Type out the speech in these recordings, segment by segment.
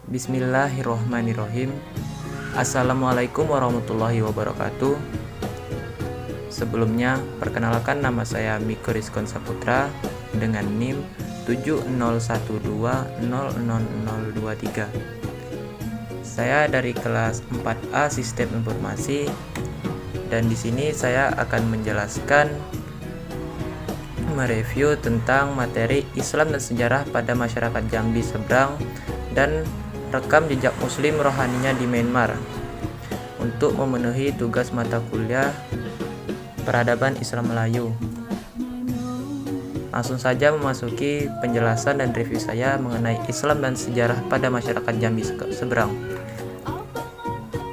Bismillahirrohmanirrohim. Assalamualaikum warahmatullahi wabarakatuh. Sebelumnya, perkenalkan nama saya Miko Rizkon Saputra dengan NIM 701200023. Saya dari kelas 4A Sistem Informasi, dan di sini saya akan menjelaskan mereview tentang materi Islam dan sejarah pada masyarakat Jambi Seberang dan rekam jejak muslim rohaninya di Myanmar untuk memenuhi tugas mata kuliah Peradaban Islam Melayu. Langsung saja memasuki penjelasan dan review saya mengenai Islam dan sejarah pada masyarakat Jambi Seberang.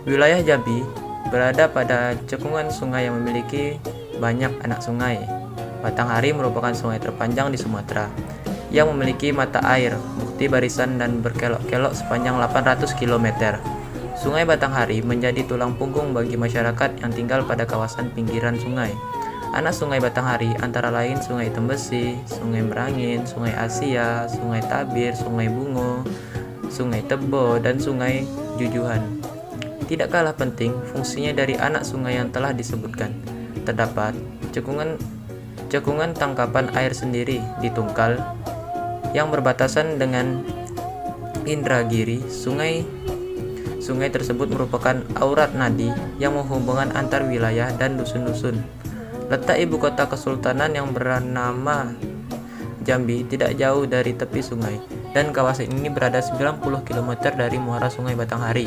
Wilayah Jambi berada pada cekungan sungai yang memiliki banyak anak sungai. Batanghari merupakan sungai terpanjang di Sumatera yang memiliki mata air, bukti barisan dan berkelok-kelok sepanjang 800 km. Sungai Batanghari menjadi tulang punggung bagi masyarakat yang tinggal pada kawasan pinggiran sungai. Anak sungai Batanghari antara lain Sungai Tembesi, Sungai Merangin, Sungai Asia, Sungai Tabir, Sungai Bungo, Sungai Tebo, dan Sungai Jujuhan. Tidak kalah penting fungsinya dari anak sungai yang telah disebutkan. Terdapat cekungan tangkapan air sendiri di Tungkal yang berbatasan dengan Indragiri. Sungai tersebut merupakan aurat nadi yang menghubungkan antar wilayah dan dusun-dusun. Letak ibu kota kesultanan yang bernama Jambi tidak jauh dari tepi sungai, dan kawasan ini berada 90 km dari muara Sungai Batanghari.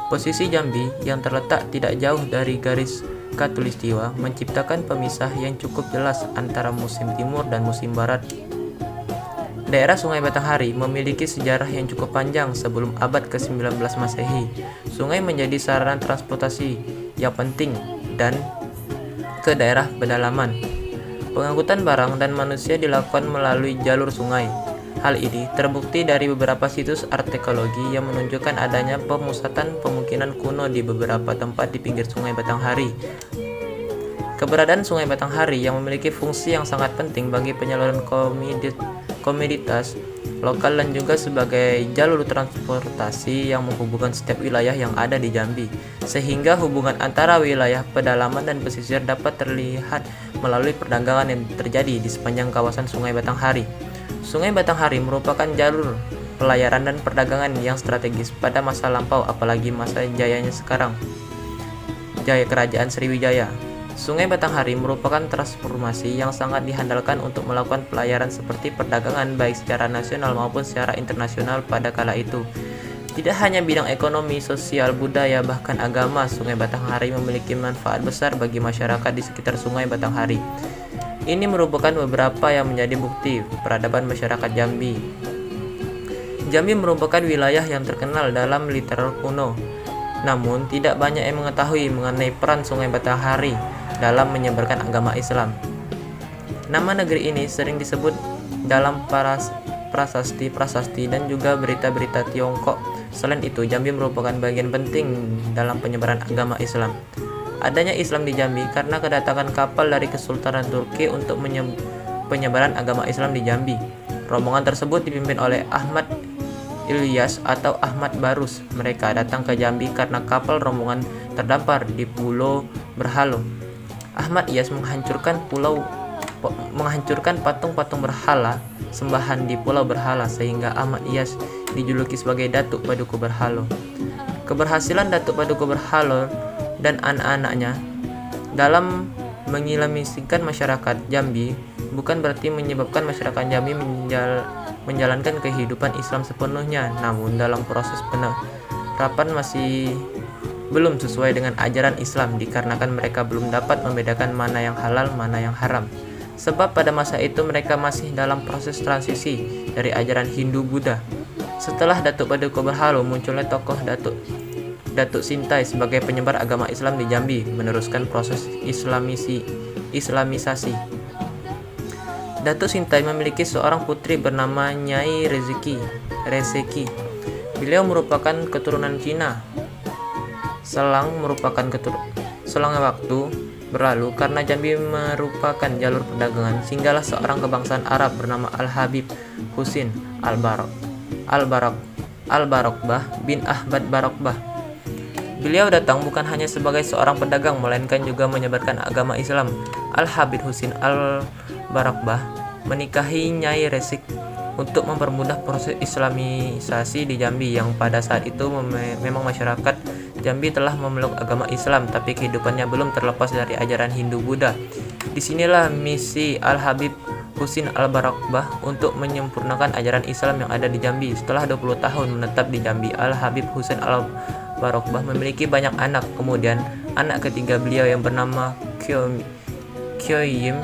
Posisi Jambi yang terletak tidak jauh dari garis Khatulistiwa menciptakan pemisah yang cukup jelas antara musim timur dan musim barat. Daerah Sungai Batanghari memiliki sejarah yang cukup panjang sebelum abad ke-19 Masehi. Sungai menjadi sarana transportasi yang penting dan ke daerah pedalaman. Pengangkutan barang dan manusia dilakukan melalui jalur sungai. Hal ini terbukti dari beberapa situs arkeologi yang menunjukkan adanya pemusatan pemukiman kuno di beberapa tempat di pinggir Sungai Batanghari. Keberadaan Sungai Batanghari yang memiliki fungsi yang sangat penting bagi penyaluran komoditas lokal dan juga sebagai jalur transportasi yang menghubungkan setiap wilayah yang ada di Jambi, sehingga hubungan antara wilayah pedalaman dan pesisir dapat terlihat melalui perdagangan yang terjadi di sepanjang kawasan Sungai Batanghari. Sungai Batanghari merupakan jalur pelayaran dan perdagangan yang strategis pada masa lampau, apalagi masa jayanya sekarang, jaya Kerajaan Sriwijaya. Sungai Batanghari merupakan transformasi yang sangat diandalkan untuk melakukan pelayaran seperti perdagangan baik secara nasional maupun secara internasional pada kala itu. Tidak hanya bidang ekonomi, sosial, budaya, bahkan agama, Sungai Batanghari memiliki manfaat besar bagi masyarakat di sekitar Sungai Batanghari. Ini merupakan beberapa yang menjadi bukti peradaban masyarakat Jambi. Jambi merupakan wilayah yang terkenal dalam literatur kuno. Namun, tidak banyak yang mengetahui mengenai peran Sungai Batanghari dalam menyebarkan agama Islam. Nama negeri ini sering disebut dalam prasasti dan juga berita-berita Tiongkok. Selain itu, Jambi merupakan bagian penting dalam penyebaran agama Islam. Adanya Islam di Jambi karena kedatangan kapal dari Kesultanan Turki untuk penyebaran agama Islam di Jambi. Rombongan tersebut dipimpin oleh Ahmad Ilyas atau Ahmad Barus. Mereka datang ke Jambi karena kapal rombongan terdampar di Pulau Berhalo. Ahmad Ilyas menghancurkan patung-patung berhala sembahan di Pulau Berhala, sehingga Ahmad Ilyas dijuluki sebagai Datuk Paduka Berhalo. Keberhasilan Datuk Paduka Berhalo dan anak-anaknya dalam mengislamikan masyarakat Jambi bukan berarti menyebabkan masyarakat Jambi menjalankan kehidupan Islam sepenuhnya, namun dalam proses penerapan masih belum sesuai dengan ajaran Islam dikarenakan mereka belum dapat membedakan mana yang halal, mana yang haram. Sebab pada masa itu mereka masih dalam proses transisi dari ajaran Hindu-Buddha. Setelah Datuk Paduka Berhalo, munculnya tokoh Datuk Sintai sebagai penyebar agama Islam di Jambi, meneruskan proses islamisasi. Datuk Sintai memiliki seorang putri bernama Nyai Rezeki. Beliau merupakan keturunan Cina. Selangnya waktu berlalu karena Jambi merupakan jalur perdagangan, singgahlah seorang kebangsaan Arab bernama Al-Habib Husin Al-Barak Al-Barokbah bin Ahmad Barokbah. Beliau datang bukan hanya sebagai seorang pedagang, melainkan juga menyebarkan agama Islam. Al-Habib Husin Al-Barokbah menikahi Nyai Resik untuk mempermudah proses islamisasi di Jambi yang pada saat itu memang masyarakat Jambi telah memeluk agama Islam, tapi kehidupannya belum terlepas dari ajaran Hindu-Buddha. Disinilah misi Al-Habib Husin Al-Barokbah untuk menyempurnakan ajaran Islam yang ada di Jambi. Setelah 20 tahun menetap di Jambi, Al-Habib Husin Al-Barokbah memiliki banyak anak. Kemudian anak ketiga beliau yang bernama Kyoyim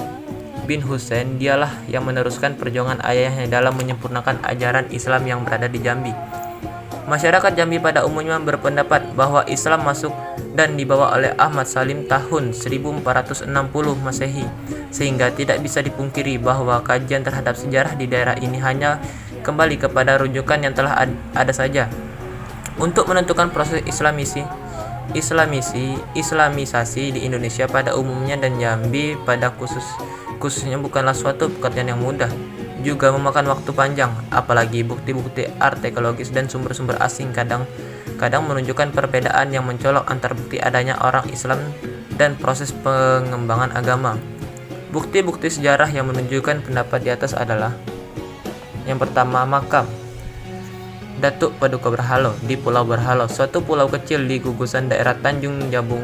bin Husain, dialah yang meneruskan perjuangan ayahnya dalam menyempurnakan ajaran Islam yang berada di Jambi. Masyarakat Jambi pada umumnya berpendapat bahwa Islam masuk dan dibawa oleh Ahmad Salim tahun 1460 Masehi, sehingga tidak bisa dipungkiri bahwa kajian terhadap sejarah di daerah ini hanya kembali kepada rujukan yang telah ada saja. Untuk menentukan proses islamisasi di Indonesia pada umumnya dan Jambi pada khususnya bukanlah suatu pekerjaan yang mudah, juga memakan waktu panjang, apalagi bukti-bukti arkeologis dan sumber-sumber asing kadang menunjukkan perbedaan yang mencolok antar bukti adanya orang Islam dan proses pengembangan agama. Bukti-bukti sejarah yang menunjukkan pendapat di atas adalah: yang pertama, makam Datuk Paduka Berhalo di Pulau Berhalo, suatu pulau kecil di gugusan daerah Tanjung Jabung,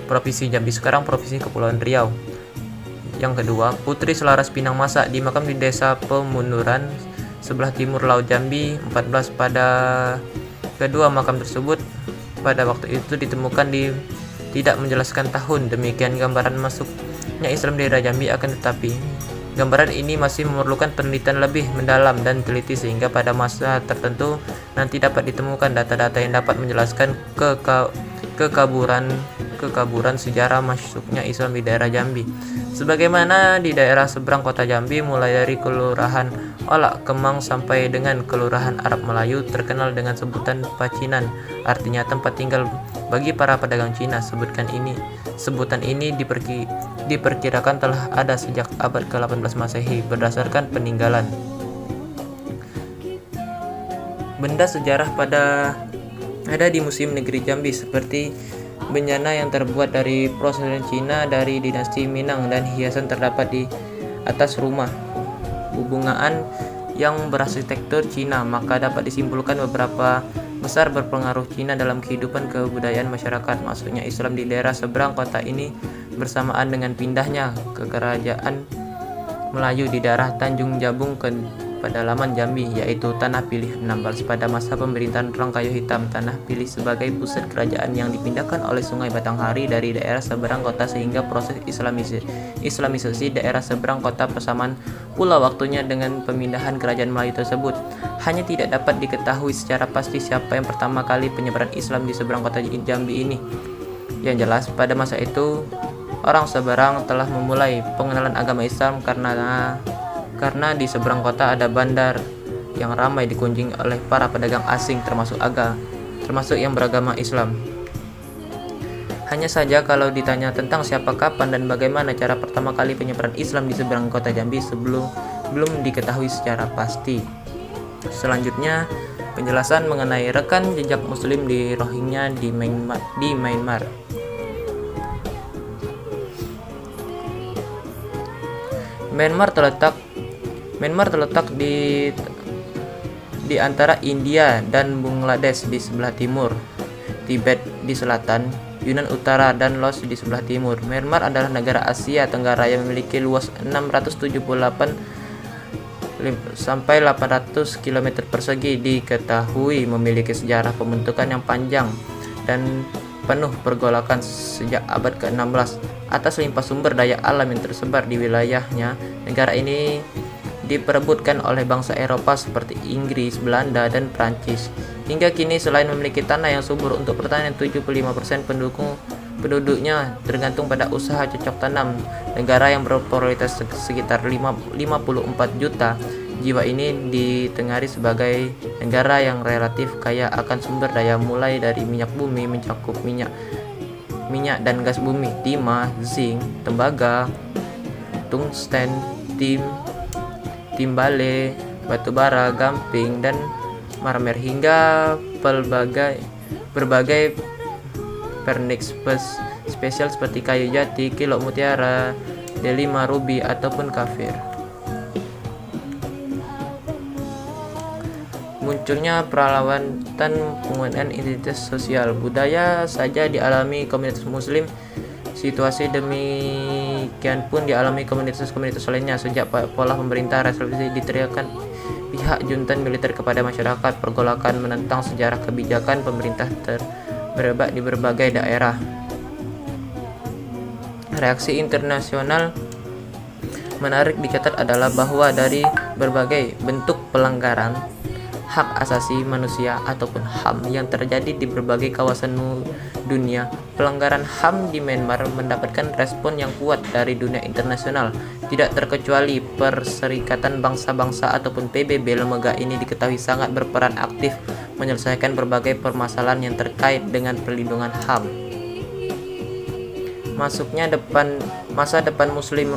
Provinsi Jambi, sekarang Provinsi Kepulauan Riau. Yang kedua, Putri Selaras Pinang Masa di makam di Desa Pemunduran, sebelah timur Laut Jambi 14. Pada kedua makam tersebut pada waktu itu ditemukan tidak menjelaskan tahun. Demikian gambaran masuknya Islam di daerah Jambi, akan tetapi gambaran ini masih memerlukan penelitian lebih mendalam dan teliti, sehingga pada masa tertentu nanti dapat ditemukan data-data yang dapat menjelaskan kekaburan sejarah masuknya Islam di daerah Jambi. Sebagaimana di daerah seberang kota Jambi, mulai dari Kelurahan Olak Kemang sampai dengan Kelurahan Arab Melayu terkenal dengan sebutan Pacinan, artinya tempat tinggal bagi para pedagang Cina. Sebutan ini diperkirakan telah ada sejak abad ke-18 Masehi berdasarkan peninggalan benda sejarah ada di Museum Negeri Jambi, seperti bencana yang terbuat dari porselin Cina dari dinasti Minang dan hiasan terdapat di atas rumah bubungan yang berarsitektur Cina. Maka dapat disimpulkan beberapa besar berpengaruh Cina dalam kehidupan kebudayaan masyarakat masuknya Islam di daerah seberang kota ini bersamaan dengan pindahnya ke kerajaan Melayu di daerah Tanjung Jabung ke pedalaman Jambi, yaitu Tanah Pilih 16 pada masa pemerintahan Orang Kayu Hitam. Tanah Pilih sebagai pusat kerajaan yang dipindahkan oleh Sungai Batanghari dari daerah seberang kota, sehingga proses islamisasi daerah seberang kota persamaan pula waktunya dengan pemindahan kerajaan Melayu tersebut. Hanya tidak dapat diketahui secara pasti siapa yang pertama kali penyebaran Islam di seberang kota Jambi ini. Yang jelas pada masa itu orang seberang telah memulai pengenalan agama Islam karena di seberang kota ada bandar yang ramai dikunjungi oleh para pedagang asing termasuk yang beragama Islam. Hanya saja kalau ditanya tentang siapa, kapan, dan bagaimana cara pertama kali penyebaran Islam di seberang kota Jambi belum diketahui secara pasti. Selanjutnya, penjelasan mengenai rekan jejak Muslim di Rohingya di Myanmar. Myanmar terletak di antara India dan Bangladesh di sebelah timur, Tibet di selatan, Yunnan Utara, dan Laos di sebelah timur. Myanmar adalah negara Asia Tenggara yang memiliki luas 678 sampai 800 km persegi. Diketahui memiliki sejarah pembentukan yang panjang dan penuh pergolakan sejak abad ke-16. Atas limpah sumber daya alam yang tersebar di wilayahnya, negara ini diperebutkan oleh bangsa Eropa seperti Inggris, Belanda, dan Prancis. Hingga kini selain memiliki tanah yang subur untuk pertanian, 75% penduduknya tergantung pada usaha cocok tanam. Negara yang berpopularitas sekitar 54 juta jiwa ini ditengari sebagai negara yang relatif kaya akan sumber daya, mulai dari minyak bumi mencakup minyak dan gas bumi, timah, zinc, tembaga, tungsten, timbale, batu bara, gamping, dan marmer hingga berbagai pernik spesial seperti kayu jati, kilok mutiara, delima, ruby ataupun kafir. Munculnya perlawanan penggunaan identitas sosial budaya saja dialami komunitas muslim, situasi demikian pun dialami komunitas-komunitas lainnya. Sejak pola pemerintah represif diteriakan pihak juntan militer kepada masyarakat, pergolakan menentang sejarah kebijakan pemerintah berebak di berbagai daerah. Reaksi internasional menarik dicatat adalah bahwa dari berbagai bentuk pelanggaran hak asasi manusia ataupun HAM yang terjadi di berbagai kawasan dunia, pelanggaran HAM di Myanmar mendapatkan respon yang kuat dari dunia internasional. Tidak terkecuali Perserikatan Bangsa-Bangsa ataupun PBB, lembaga ini diketahui sangat berperan aktif menyelesaikan berbagai permasalahan yang terkait dengan perlindungan HAM. Masuknya masa depan Muslim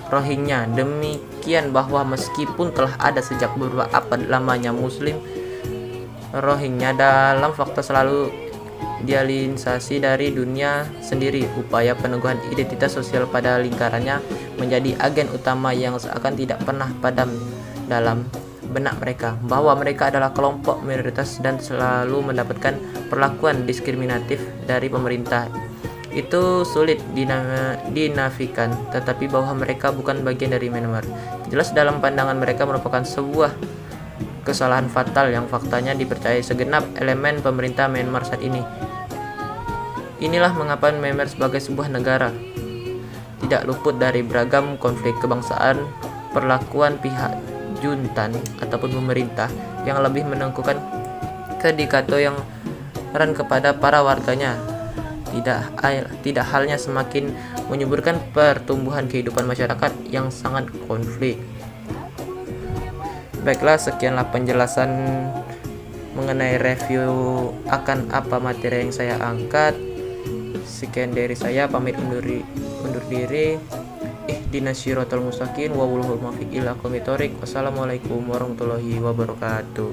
Rohingya demikian bahwa meskipun telah ada sejak beberapa abad lamanya Muslim Rohingya dalam fakta selalu dialienasi dari dunia sendiri. Upaya peneguhan identitas sosial pada lingkarannya menjadi agen utama yang seakan tidak pernah padam dalam benak mereka, bahwa mereka adalah kelompok minoritas dan selalu mendapatkan perlakuan diskriminatif dari pemerintah. Itu sulit dinafikan, tetapi bahwa mereka bukan bagian dari Myanmar jelas dalam pandangan mereka merupakan sebuah kesalahan fatal yang faktanya dipercayai segenap elemen pemerintah Myanmar saat ini. Inilah mengapa Myanmar sebagai sebuah negara tidak luput dari beragam konflik kebangsaan, perlakuan pihak juntan ataupun pemerintah yang lebih menengkukan kedikato yang kepada para warganya. Tidak halnya semakin menyuburkan pertumbuhan kehidupan masyarakat yang sangat konflik. Baiklah, sekianlah penjelasan mengenai review akan apa materi yang saya angkat. Sekian dari saya, pamit undur diri. Ihdinas siratal mustaqim wa wal muwaffiq ila aqwamit thoriq. Wassalamualaikum warahmatullahi wabarakatuh.